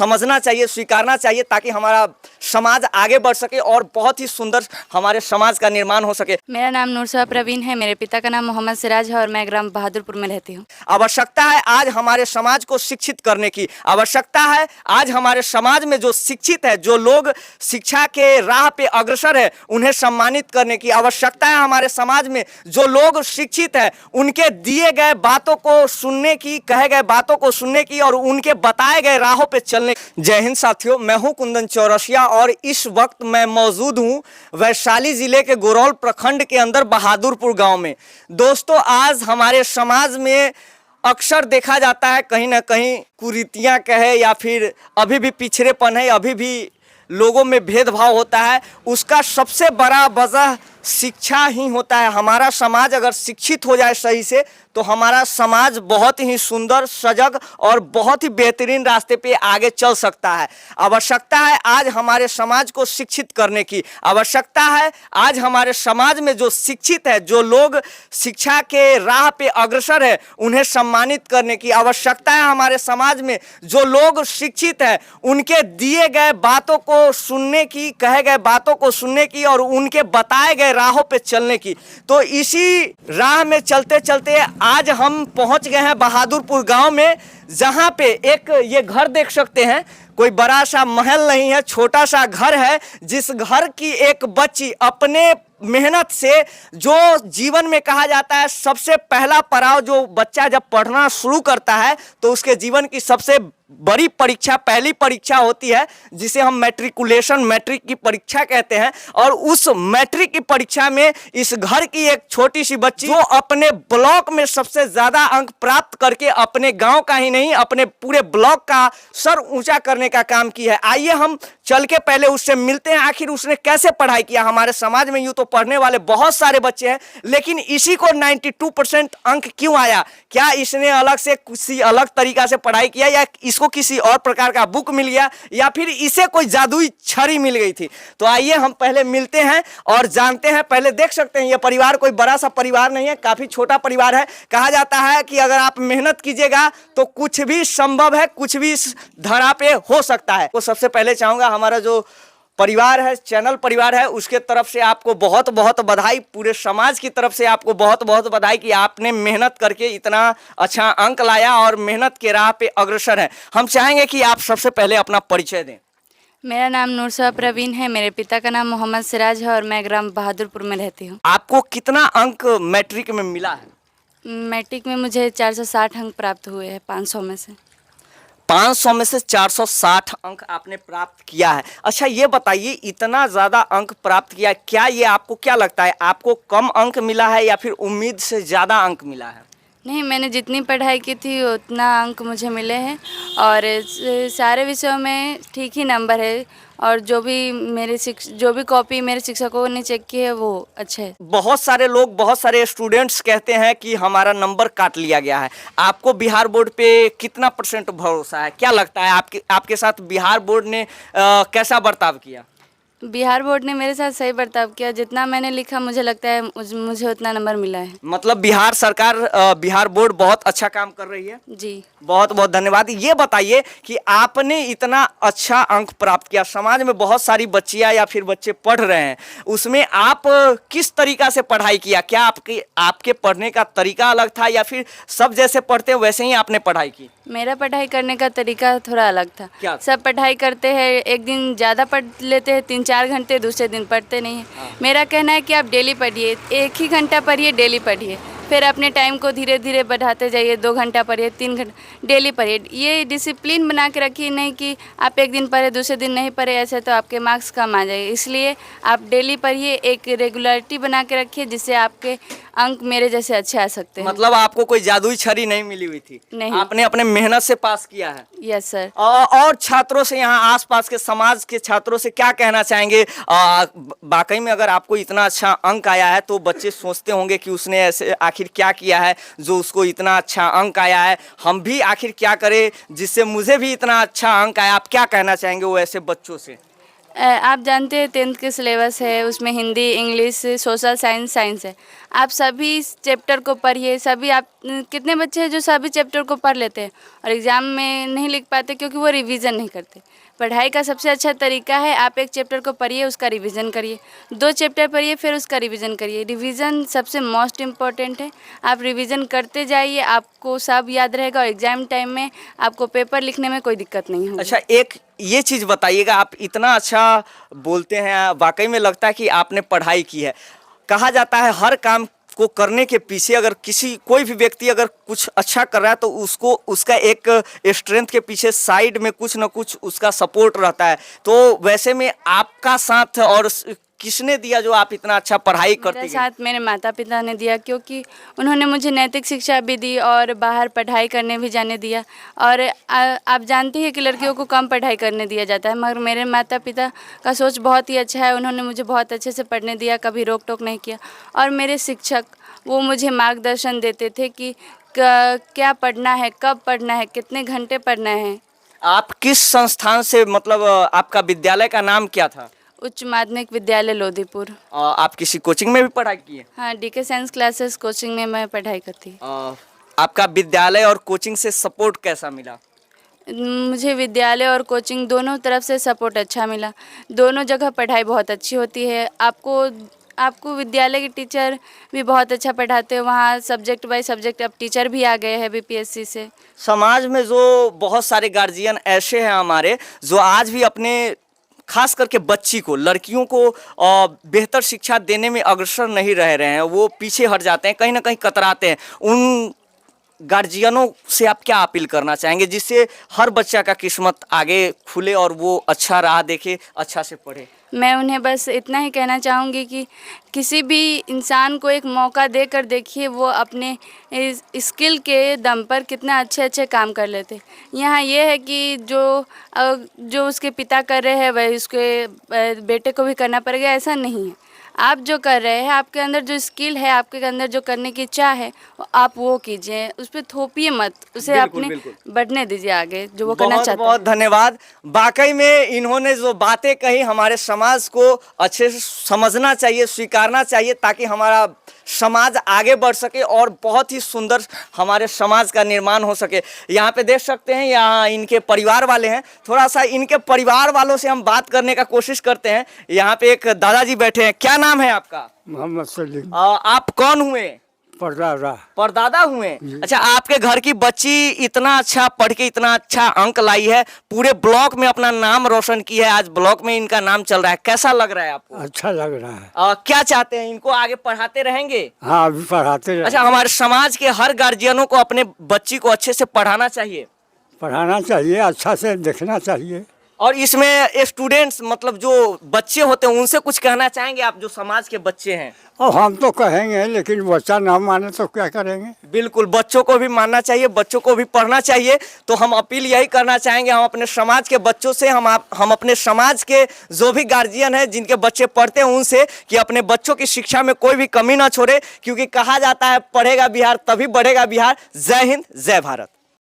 समझना चाहिए, स्वीकारना चाहिए, ताकि हमारा समाज आगे बढ़ सके और बहुत ही सुंदर हमारे समाज का निर्माण हो सके। मेरा नाम नूरसबा प्रवीण है। मेरे पिता का नाम मोहम्मद सिराज है और मैं ग्राम बहादुरपुर में रहती हूँ। आवश्यकता है आज हमारे समाज को शिक्षित करने की, आवश्यकता है आज हमारे समाज में जो शिक्षित है, जो लोग शिक्षा के राह पे अग्रसर है, उन्हें सम्मानित करने की आवश्यकता है। हमारे समाज में जो लोग शिक्षित है, उनके दिए गए बातों को सुनने की, कहे गए बातों को सुनने की और उनके बताए गए राहों पे चलने। जय हिंद साथियों, मैं हूं कुंदन चौरसिया और इस वक्त मैं मौजूद हूं वैशाली जिले के गोरौल प्रखंड के अंदर बहादुरपुर गांव में। दोस्तों, आज हमारे समाज में अक्सर देखा जाता है कहीं ना कहीं कुरीतियां कहे या फिर अभी भी पिछड़ेपन है, अभी भी लोगों में भेदभाव होता है। उसका सबसे बड़ा वजह शिक्षा ही होता है। हमारा समाज अगर शिक्षित हो जाए सही से, तो हमारा समाज बहुत ही सुंदर, सजग और बहुत ही बेहतरीन रास्ते पे आगे चल सकता है। आवश्यकता है आज हमारे समाज को शिक्षित करने की, आवश्यकता है आज हमारे समाज में जो शिक्षित है, जो लोग शिक्षा के राह पे अग्रसर है, उन्हें सम्मानित करने की आवश्यकता है। हमारे समाज में जो लोग शिक्षित है, उनके दिए गए बातों को सुनने की, कहे गए बातों को सुनने की और उनके बताए गए राहों पे चलने की। तो इसी राह में चलते चलते आज हम पहुंच गए हैं बहादुरपुर गांव में, जहां पे एक ये घर देख सकते हैं। कोई बड़ा सा महल नहीं है, छोटा सा घर है, जिस घर की एक बच्ची अपने मेहनत से, जो जीवन में कहा जाता है सबसे पहला पड़ाव, जो बच्चा जब पढ़ना शुरू करता है तो उसके जीवन की सबसे बड़ी परीक्षा, पहली परीक्षा होती है, जिसे हम मैट्रिक की परीक्षा कहते हैं। और उस मैट्रिक की परीक्षा में इस घर की एक छोटी सी बच्ची, जो अपने ब्लॉक में सबसे ज्यादा अंक प्राप्त करके अपने गांव का ही नहीं, अपने पूरे ब्लॉक का सर ऊंचा करने का काम की है। आइए हम चल के पहले उससे मिलते हैं, आखिर उसने कैसे पढ़ाई किया। हमारे समाज में यूं तो पढ़ने वाले बहुत सारे बच्चे हैं, लेकिन इसी को 92% अंक क्यों आया? क्या इसने अलग से किसी अलग तरीका से पढ़ाई किया, या इसको किसी और प्रकार का बुक मिल गया, या फिर इसे कोई जादुई छड़ी मिल गई थी? तो आइए हम पहले मिलते हैं और जानते हैं। पहले देख सकते हैं, यह परिवार कोई बड़ा सा परिवार नहीं है, काफी छोटा परिवार है। कहा जाता है कि अगर आप मेहनत कीजिएगा तो कुछ भी संभव है, कुछ भी इस धरा पे हो सकता है। तो सबसे पहले चाहूंगा, हमारा जो परिवार है, चैनल परिवार है, उसके तरफ से आपको बहुत बहुत बधाई, पूरे समाज की तरफ से आपको बहुत बहुत बधाई कि आपने मेहनत करके इतना अच्छा अंक लाया और मेहनत के राह पे अग्रसर है। हम चाहेंगे कि आप सबसे पहले अपना परिचय दें। मेरा नाम नूरसबा प्रवीण है। मेरे पिता का नाम मोहम्मद सिराज है और मैं ग्राम बहादुरपुर में रहती हूँ। आपको कितना अंक मैट्रिक में मिला है? मैट्रिक में मुझे 460 अंक प्राप्त हुए हैं 500 में से। 500 में से 460 अंक आपने प्राप्त किया है। अच्छा, ये बताइए, इतना ज़्यादा अंक प्राप्त किया, क्या ये आपको क्या लगता है, आपको कम अंक मिला है या फिर उम्मीद से ज़्यादा अंक मिला है? नहीं, मैंने जितनी पढ़ाई की थी उतना अंक मुझे मिले हैं और सारे विषयों में ठीक ही नंबर है, और जो भी कॉपी मेरे शिक्षकों ने चेक की है वो अच्छे है। बहुत सारे लोग, बहुत सारे स्टूडेंट्स कहते हैं कि हमारा नंबर काट लिया गया है। आपको बिहार बोर्ड पे कितना % भरोसा है? क्या लगता है आपके साथ बिहार बोर्ड ने कैसा बर्ताव किया? बिहार बोर्ड ने मेरे साथ सही बर्ताव किया। जितना मैंने लिखा मुझे लगता है मुझे उतना नंबर मिला है। मतलब बिहार सरकार, बिहार बोर्ड बहुत अच्छा काम कर रही है। जी, बहुत बहुत धन्यवाद। ये बताइए कि आपने इतना अच्छा अंक प्राप्त किया, समाज में बहुत सारी बच्चियां या फिर बच्चे पढ़ रहे हैं, उसमें आप किस तरीका से पढ़ाई किया? क्या आपके पढ़ने का तरीका अलग था, या फिर सब जैसे पढ़ते वैसे ही आपने पढ़ाई की? मेरा पढ़ाई करने का तरीका थोड़ा अलग था। क्या? सब पढ़ाई करते हैं, एक दिन ज़्यादा पढ़ लेते हैं 3-4 घंटे, दूसरे दिन पढ़ते नहीं हैं। मेरा कहना है कि आप डेली पढ़िए, 1 ही घंटा पढ़िए, डेली पढ़िए, फिर अपने टाइम को धीरे धीरे बढ़ाते जाइए। 2 घंटा पढ़िए, 3 घंटा, डेली पढ़िए। ये डिसिप्लिन बना के रखिए, नहीं कि आप एक दिन पढ़े दूसरे दिन नहीं पढ़े, ऐसे तो आपके मार्क्स कम आ जाएंगे। इसलिए आप डेली पढ़िए, एक रेगुलरिटी बना के रखिए, जिससे आपके अंक मेरे जैसे अच्छे आ सकते हैं। मतलब आपको कोई जादुई छड़ी नहीं मिली हुई थी? नहीं, आपने अपने मेहनत से पास किया है। Yes sir. और छात्रों से, यहाँ आसपास के समाज के छात्रों से क्या कहना चाहेंगे? वाकई में अगर आपको इतना अच्छा अंक आया है तो बच्चे सोचते होंगे कि उसने ऐसे आखिर क्या किया है जो उसको इतना अच्छा अंक आया है, हम भी आखिर क्या करें जिससे मुझे भी इतना अच्छा अंक आया। आप क्या कहना चाहेंगे वो ऐसे बच्चों से? आप जानते हैं 10th के सिलेबस है, उसमें हिंदी, इंग्लिश, सोशल साइंस है। आप सभी चैप्टर को पढ़िए। सभी आप कितने बच्चे हैं जो सभी चैप्टर को पढ़ लेते हैं और एग्ज़ाम में नहीं लिख पाते क्योंकि वो रिवीजन नहीं करते। पढ़ाई का सबसे अच्छा तरीका है आप एक चैप्टर को पढ़िए, उसका रिवीजन करिए, 2 चैप्टर पढ़िए, फिर उसका रिवीजन करिए। रिवीजन सबसे मोस्ट इम्पॉर्टेंट है। आप रिवीजन करते जाइए, आपको सब याद रहेगा और एग्ज़ाम टाइम में आपको पेपर लिखने में कोई दिक्कत नहीं होगी। अच्छा, एक ये चीज़ बताइएगा, आप इतना अच्छा बोलते हैं, वाकई में लगता है कि आपने पढ़ाई की है। कहा जाता है हर काम को करने के पीछे अगर कोई भी व्यक्ति अगर कुछ अच्छा कर रहा है तो उसको उसका एक स्ट्रेंथ के पीछे साइड में कुछ ना कुछ उसका सपोर्ट रहता है। तो वैसे में आपका साथ और किसने दिया जो आप इतना अच्छा पढ़ाई करते मेरा गए? साथ मेरे माता पिता ने दिया क्योंकि उन्होंने मुझे नैतिक शिक्षा भी दी और बाहर पढ़ाई करने भी जाने दिया। और आप जानती हैं कि लड़कियों को कम पढ़ाई करने दिया जाता है, मगर मेरे माता पिता का सोच बहुत ही अच्छा है। उन्होंने मुझे बहुत अच्छे से पढ़ने दिया, कभी रोक टोक नहीं किया। और मेरे शिक्षक वो मुझे मार्गदर्शन देते थे कि क्या पढ़ना है, कब पढ़ना है, कितने घंटे पढ़ना है। आप किस संस्थान से, मतलब आपका विद्यालय का नाम क्या था? उच्च माध्यमिक विद्यालय लोधीपुर। आप किसी कोचिंग में भी पढ़ाई की है? हाँ, DK साइंस क्लासेस कोचिंग में मैं पढ़ाई करती। आपका विद्यालय और कोचिंग से सपोर्ट कैसा मिला? मुझे विद्यालय और कोचिंग दोनों तरफ से सपोर्ट अच्छा मिला। दोनों जगह पढ़ाई बहुत अच्छी होती है। आपको विद्यालय के टीचर भी बहुत अच्छा पढ़ाते हैं। वहाँ सब्जेक्ट बाय सब्जेक्ट अब टीचर भी आ गए हैं BPSC से। समाज में जो बहुत सारे गार्जियन ऐसे हैं हमारे जो आज भी अपने खास करके बच्ची को, लड़कियों को बेहतर शिक्षा देने में अग्रसर नहीं रह रहे हैं, वो पीछे हट जाते हैं, कहीं ना कहीं कतराते हैं। उन गार्जियनों से आप क्या अपील करना चाहेंगे जिससे हर बच्चा का किस्मत आगे खुले और वो अच्छा राह देखे, अच्छा से पढ़े? मैं उन्हें बस इतना ही कहना चाहूँगी कि किसी भी इंसान को एक मौका देकर देखिए वो अपने इस स्किल के दम पर कितना अच्छे अच्छे काम कर लेते। यहाँ ये है कि जो उसके पिता कर रहे हैं वही उसके बेटे को भी करना पड़ेगा, ऐसा नहीं है। आप जो कर रहे हैं, आपके अंदर जो स्किल है, आपके अंदर जो करने की इच्छा है, आप वो कीजिए, उस पर थोपिए मत, उसे बिल्कुल, अपने बिल्कुल। बढ़ने दीजिए आगे जो वो करना चाहता है। बहुत धन्यवाद। वाकई में इन्होंने जो बातें कही हमारे समाज को अच्छे से समझना चाहिए, स्वीकारना चाहिए ताकि हमारा समाज आगे बढ़ सके और बहुत ही सुंदर हमारे समाज का निर्माण हो सके। यहाँ पे देख सकते हैं, यहाँ इनके परिवार वाले हैं। थोड़ा सा इनके परिवार वालों से हम बात करने का कोशिश करते हैं। यहाँ पे एक दादाजी बैठे हैं। क्या नाम है आपका? मोहम्मद सलीम। आप कौन हुए? परदादा हुए। अच्छा, आपके घर की बच्ची इतना अच्छा पढ़ के इतना अच्छा अंक लाई है, पूरे ब्लॉक में अपना नाम रोशन की है, आज ब्लॉक में इनका नाम चल रहा है, कैसा लग रहा है आपको? अच्छा लग रहा है। क्या चाहते हैं, इनको आगे पढ़ाते रहेंगे? हाँ, अभी पढ़ाते रहे। अच्छा, हमारे समाज के हर गार्जियनों को अपने बच्ची को अच्छे से पढ़ाना चाहिए, अच्छा से देखना चाहिए। और इसमें स्टूडेंट्स, मतलब जो बच्चे होते हैं, उनसे कुछ कहना चाहेंगे आप जो समाज के बच्चे हैं? और हम तो कहेंगे, लेकिन बच्चा ना माने तो क्या करेंगे। बिल्कुल, बच्चों को भी मानना चाहिए, बच्चों को भी पढ़ना चाहिए। तो हम अपील यही करना चाहेंगे हम अपने समाज के बच्चों से, हम अपने समाज के जो भी गार्जियन हैं जिनके बच्चे पढ़ते हैं उनसे, कि अपने बच्चों की शिक्षा में कोई भी कमी ना छोड़े, क्योंकि कहा जाता है पढ़ेगा बिहार तभी बढ़ेगा बिहार। जय हिंद, जय भारत।